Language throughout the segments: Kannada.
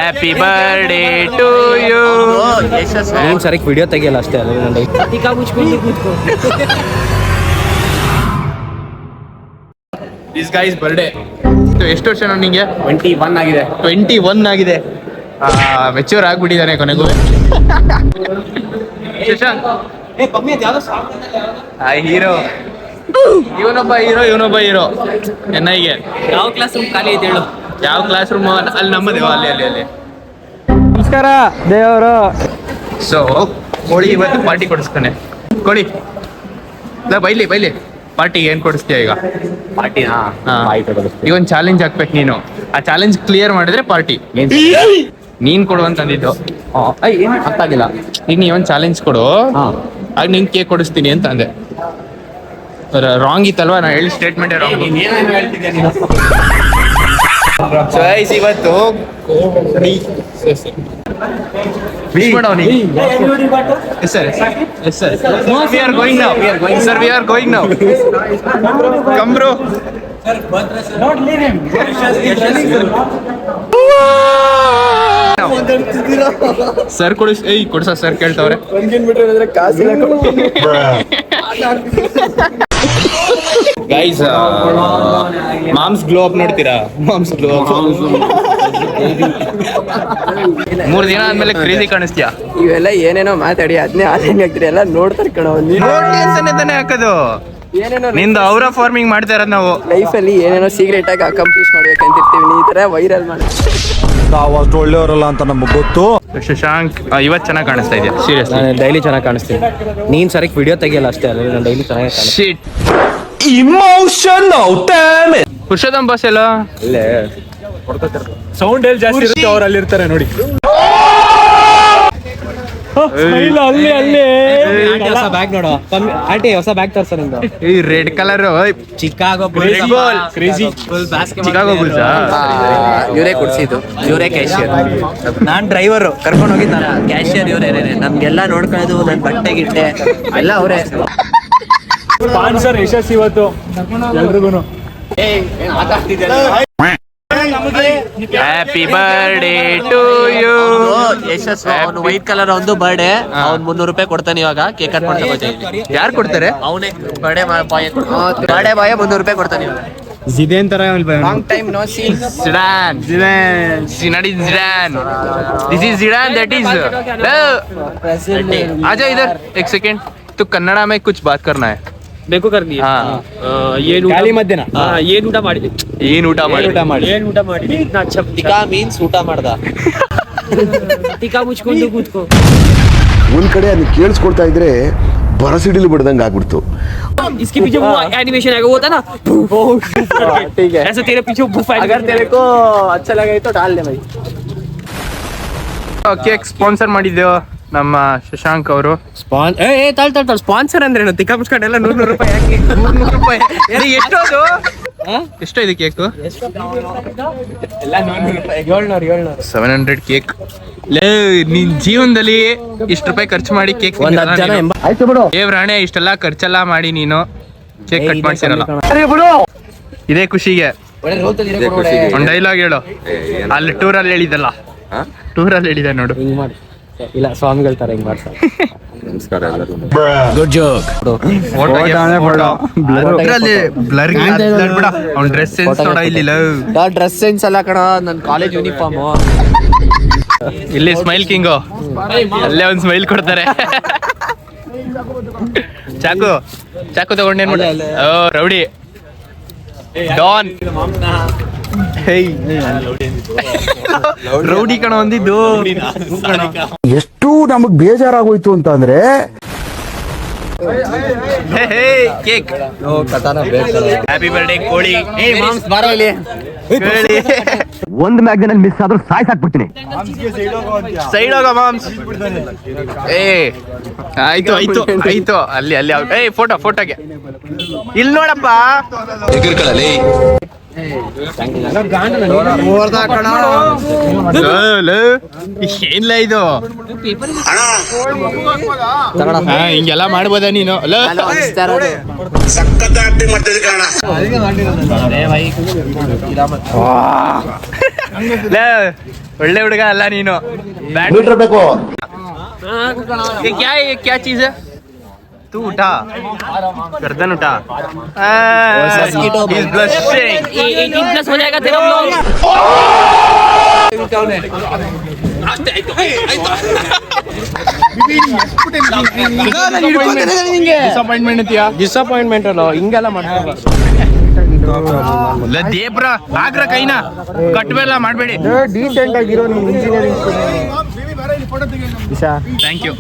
Happy birthday to you. ನೀನ್ ಸರಿ ವಿಡಿಯೋ ತೆಗಿಯಲ್ಲ ಅಷ್ಟೇ. This guys birthday. ಎಷ್ಟು ವರ್ಷ ನಿಂಗೆ? 21 ಆಗಿದೆ. 21 ಆಗಿದೆ. ಮೆಚ್ಯೂರ್ ಆಗ್ಬಿಟ್ಟಿದ್ದಾನೆ ಕೊನೆಗೂ. ಶಶಾಂಕ್ ಹೀರೋ, ಇವನೊಬ್ಬ ಹೀರೋ ಎನ್ಐಗೆ. ಯಾವ ಕ್ಲಾಸ್ ರೂಮ್ ಖಾಲಿ ಐತೆ ಹೇಳು? ಯಾವ ಕ್ಲಾಸ್ ರೂಮ್? ಅಲ್ಲಿ ನಮ್ಮದೇ, ಅಲ್ಲಿ. ನಮಸ್ಕಾರ ದೇವರು. ಸೊ ಕೋಳಿ ಇವತ್ತು ಪಾರ್ಟಿ ಕೊಡಿಸ್ತಾನೆ. ಕೋಳಿ ಬೈಲಿ ಪಾರ್ಟಿ ಏನ್ ಕೊಡಿಸ್ತೀಯ ಈಗ? ಪಾರ್ಟಿ ಈಗ ಒಂದು ಚಾಲೆಂಜ್ ಹಾಕ್ಬೇಕು ನೀನು. ಆ ಚಾಲೆಂಜ್ ಕ್ಲಿಯರ್ ಮಾಡಿದ್ರೆ ಪಾರ್ಟಿ. ನೀನ್ ಕೊಡುವಂತಂದಿದ್ದು ಏನು ಅರ್ಥ ಆಗಿಲ್ಲ. ಈಗ ನೀ ಒಂದು ಚಾಲೆಂಜ್ ಕೊಡು, ಆಗ ನೀನ್ ಕೇಕ್ ಕೊಡಿಸ್ತೀನಿ ಅಂತ ಅಂದೆ. ರಾಂಗ್ ಇತ್ತಲ್ವಾ? ನಾ ಹೇಳಿ ಸ್ಟೇಟ್ಮೆಂಟ್ ರಾಂಗ್. ಇವತ್ತು ವಿಶ್ ಮಾಡೋ ನೀ. Sir we are going now. Come bro. Sir ಕೊಡಿಸ ಸರ್ ಕೇಳ್ತವ್ರೆ. ಗೈಸ್ ಮಾಮ್ಸ್ ಗ್ಲೋ ಅಪ್ ನೋಡ್ತೀರಾ? ಮಾಮ್ಸ್ ಗ್ಲೋ ಅಪ್ 3 ದಿನ ಆದ್ಮೇಲೆ ಕ್ರೇಜಿ ಕಾಣಿಸ್ತೀಯಾ? ಇವೆಲ್ಲ ಏನೇನೋ ಮಾತಾಡಿ ಅದನ್ನೇ ಆಗ್ತೀರಿ, ಎಲ್ಲ ನೋಡ್ತಾರೆ ಕಣೋ. ತಾನೇ ಹಾಕೋದು ಏನೇನೋ ನಿಂದು ಅವರ ಫಾರ್ಮಿಂಗ್ ಮಾಡ್ತಾ ಇರೋದು. ನಾವು ಲೈಫಲ್ಲಿ ಏನೇನೋ ಸೀಕ್ರೆಟ್ ಆಗಿ ಅಕಂಪ್ಲಿಷ್ ಮಾಡ್ಬೇಕಂತಿರ್ತೀವಿ, ಈ ತರ ವೈರಲ್ ಮಾಡಿ. ನಾವು ಅಷ್ಟು ಒಳ್ಳೆಯವರಲ್ಲ ಅಂತ ನಮ್ಗೆ ಗೊತ್ತು. ಶಶಾಂಕ್ ಇವತ್ತು ಚೆನ್ನಾಗಿ ಕಾಣಿಸ್ತಾ ಇದೆಯಾ? ಸೀರಿಯಸ್ ಡೈಲಿ ಚೆನ್ನಾಗಿ ಕಾಣಿಸ್ತೀನಿ. ನೀನ್ ಸರಿ ವಿಡಿಯೋ ತೆಗಿಯಲ್ಲ ಅಷ್ಟೇ. ನಾನು ಡೈಲಿ ಚೆನ್ನಾಗಿ ಕಾಣಿಸ್ತೀನಿ. Emotional damage. ಪುರುಷೋತ್ತಮ್ ಬಾಸ್ ಎಲ್ಲ ಅಲ್ಲೇ ಸೌಂಡ್ ಎಲ್ಲಿ ಜಾಸ್ತಿ ಇರುತ್ತೆ ಅವ್ರು ಅಲ್ಲಿ ಇರ್ತಾರೆ ನೋಡಿ. ಹೊಸ ಬ್ಯಾಗ್ ನೋಡು. ಆಂಟಿ ಹೊಸ ಬ್ಯಾಗ್ ತರ್ಸ ನಿಂದು. ಈ red colour Chicago Chicago Bulls. ಇವರೇ ಕೊಡ್ಸಿದ್ದು, ಇವರೇ ಕ್ಯಾಶಿಯರ್. ನಾನ್ ಡ್ರೈವರ್, ಕರ್ಕೊಂಡು ಹೋಗಿದ್ದಾನ. ಕ್ಯಾಶಿಯರ್ ಇವರೇನೆ, ನಮ್ಗೆಲ್ಲ ನೋಡ್ಕೊಳ್ಳೋದು, ನನ್ ಬಟ್ಟೆ ಗಿಟ್ಟೆ ಎಲ್ಲ ಅವರೇ. ಸ್ಪಾನ್ಸರ್ ಯಶಸ್ ಇವತ್ತು ಎಲ್ರಿಗೂ. Happy birthday to you. Yashas ಅವನು ವೈಟ್ ಕಲರ್ ಒಂದು ಬರ್ಡೇ. ಅವ್ನು 300 ರೂಪಾಯಿ ಕೊಡ್ತಾನೆ ಇವಾಗ. ಕೇಕ್ ಕಟ್ ಮಾಡ್ತಾ. ಯಾರು ಕೊಡ್ತಾರೆ? ಅವನೇ ಬರ್ಡೇ ಬಾಯ್ 300 ರೂಪಾಯಿ ಕೊಡ್ತಾನೆ ಇವಾಗ. ಜಿದೇನ್ ತರ long time no see. Zidane. This is Zidane. That is. आजा इधर एक सेकेंड. तो कन्नड़ा में कुछ बात करना है. ಬೇಕು कर दिए. ಖಾಲಿ ಮಧ್ಯಾಹ್ನ ಏನ್ ಊಟ ಮಾಡಿದ್ವಿ? ಏನ್ ಊಟ ಮಾಡಿ ಟಿಕಾ ಮೀನ್ಸ್ ಊಟ ಮಾಡ್ದ. ಟಿಕಾ ಮುಚ್ಕೊಂಡು ಕೂತ್ಕೋ. ಒಂದ್ ಕಡೆ ಅದನ್ನ ಕೇಳಿಸ್ಕೊಳ್ತಾ ಇದ್ರೆ ಬರಸಿಡಿಲು ಬಿಡ್ದಂಗೆ ಆಗ್ಬಿಡ್ತು. इसके पीछे वो एनिमेशन आएगा, वो होता ना ठीक है, ऐसे तेरे पीछे बुफ आएगा. अगर तेरे को अच्छा लगे तो डाल दे भाई. ಕೇಕ್ ಸ್ಪಾನ್ಸರ್ ಮಾಡಿದ್ದೇವೆ ನಮ್ಮ ಶಶಾಂಕ್ ಅವರು. ಸ್ಪಾನ್ಸರ್ ಅಂದ್ರೆ ತಿಕ್ಕ ಮುಚ್ಕೊಂಡೆಲ್ಲ 100 ರೂಪಾಯಿ ಹಾಕಿ. 100 ರೂಪಾಯಿ ಎಷ್ಟು? ಅದು ಎಷ್ಟೋ ಇದೆ ಕೇಕ್? ಎಲ್ಲ 700 700 ಕೇಕ್. ನಿನ್ ಜೀವನದಲ್ಲಿ ಇಷ್ಟು ರೂಪಾಯಿ ಖರ್ಚು ಮಾಡಿ ಕೇಕ್ ರಾಣೆ ಇಷ್ಟೆಲ್ಲ ಖರ್ಚೆಲ್ಲ ಮಾಡಿ ನೀನು ಕೇಕ್ ಕಟ್ ಮಾಡ್ಸಿರಲ್ಲ. ಇದೇ ಖುಷಿಗೆ ಒಂದ್ ಡೈಲಾಗ್ ಹೇಳು. ಅಲ್ಲಿ ಟೂರಲ್ಲಿ ಹೇಳಿದಲ್ಲ, ಟೂರಲ್ಲಿ ಹೇಳಿದೆ ನೋಡು. ಇಲ್ಲ ಸ್ವಾಮಿಗಳ ತರ ಹಿಂಗ್ ಮಾಡ್ತಾರೆ. Good joke. ಅವ್ನ ಡ್ರೆಸ್ ಸೆನ್ಸ್ ನೋಡ. ಇಲ್ಲಿ ಡ್ರೆಸ್ ಸೆನ್ಸ್ ಅಲ್ಲ ಕಣ, ನನ್ ಕಾಲೇಜ್ ಯೂನಿಫಾರ್ಮ್. ಇಲ್ಲಿ ಸ್ಮೈಲ್ ಕಿಂಗು, ಅಲ್ಲೇ ಒಂದ್ ಸ್ಮೈಲ್ ಕೊಡ್ತಾರೆ. ಚಾಕು ತಗೊಂಡೇನ್ ಮಾಡ? Rowdy Don. ರೌಡಿ ಕಣ ಒಂದಿದ್ದು. ಎಷ್ಟು ನಮಗ್ ಬೇಜಾರಾಗೋಯ್ತು ಅಂತ ಅಂದ್ರೆ ಕೇಕ್. ಹ್ಯಾಪಿ ಬರ್ಡೇ ಕೋಳಿ. ಒಂದ್ ಮ್ಯಾಗ್ನಲ್ಲಿ ಮಿಸ್ ಆದ್ರೂ ಸಾಯ್ಸಾಕ್ಬಿಡ್ತೀನಿ. ಸೈಡ್ ಹೋಗ ಮಾಮ್ಸ್. ಆಯ್ತು ಅಲ್ಲಿ ಫೋಟೋಗೆ ಇಲ್ಲಿ ನೋಡಪ್ಪ. ಏನ್ಲ ಇದು ಹಿಂಗೆಲ್ಲ ಮಾಡ್ಬೋದ ನೀನು ಒಳ್ಳೆ ಹುಡುಗ ಅಲ್ಲ ನೀನು ಬೇಕು ಕ್ಯಾ ಚೀಸ್ तू उठा गर्दन उठा प्लस हो जाएगा तेरा ब्लॉग ಡಿಸಪಾಯಿಂಟ್ಮೆಂಟ್ ಅಂತೀಯಾ ಡಿಸಪಾಯಿಂಟ್ಮೆಂಟ್ ಅಲ್ಲ ಹಿಂಗೆಲ್ಲ ಮಾಡ್ತಾರೆ ದೇಬ್ರ ಆಗ್ರ ಕೈನ ಕಟ್ವೆಲ್ಲ ಮಾಡಬೇಡಿ ಡೀಸೆಂಟ್ ಆಗಿರೋ ನೀವು ಇಂಜಿನಿಯರಿಂಗ್ ಥ್ಯಾಂಕ್ ಯು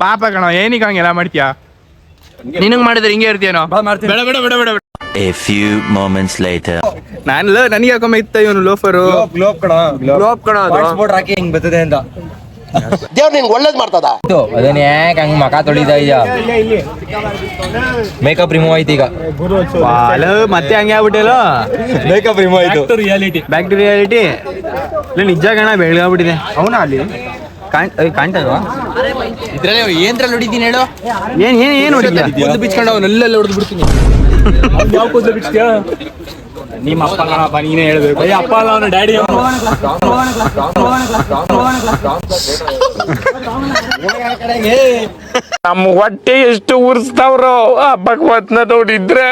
ಪಾಪ ಕಣ ಏನಕ್ಕೆ ಹಂಗೆಲ್ಲ ಮಾಡ್ತೀಯಾ ನಿನಗ್ ಮಾಡಿದ್ರೆ ಹಿಂಗೆ ಇರ್ತೀಯನೋ ಬೇಡ ಬೇಡ ಬೇಡ ಬೇಡ A few moments later. ನಾನು ನನಗೆ ಹಾಕೊಂಬ ಇತ್ತ ಇವನು ಲೋಫರು ಗ್ಲೋಬ್ ಕಣ ಹಾಕಿ ಹಿಂಗ್ ಬರ್ತದೆ ಅಂತ ದೇವ್ರು ನಿನ್ಗೆ ಒಳ್ಳೇದ್ ಮಾಡ್ತದ ಅದನ್ನ ಯಾಕೆ ಹಂಗ್ ಮಕ ತೊಳಿತಾ ಇದೆಯಾ ಮೇಕಪ್ ರಿಮೂವ್ ಆಯ್ತು ಈಗ ಮತ್ತೆ ಹಂಗೆ ಆಗ್ಬಿಟ್ಟಿಲ್ಲ ಮೇಕಪ್ ರಿಮೂವ್ ಆಯ್ತು ರಿಯಾಲಿಟಿ ಬ್ಯಾಕ್ ಟು ರಿಯಾಲಿಟಿ ಇಲ್ಲ ನಿಜ ಕಣ ಬೆಳಗಾಗ್ಬಿಟ್ಟಿದೆ ಅವನ ಅಲ್ಲಿ ಕಾಣ್ತಲ್ವಾ ಇದ್ರಲ್ಲಿ ಏನ್ರಲ್ಲಿ ಹೊಡಿತೀನಿ ಹೇಳು ಏನ್ ಏನ್ ಏನ್ ಹೊಡಿದ್ಯಾ ಬಿಚ್ಕೊಂಡು ಅವನ್ನೆಲ್ಲ ಹೊಡೆದು ಬಿಡ್ತೀನಿ ಯಾವ ಕೂದಲು ಬಿಡ್ತೀಯಾ ನಿಮ್ಮ ಅಪ್ಪ ಕಣಪ್ಪ ನೀನೇ ಹೇಳ್ಬೇಕು ಅಪ್ಪ ಅಲ್ಲ ಅವನ ಡ್ಯಾಡಿ ನಮ್ಮ ಹೊಟ್ಟೆ ಎಷ್ಟು ಉರ್ಸ್ತಾವ್ರೋ ಆ ಭಗವತ್ನ ನೋಡಿದ್ರೆ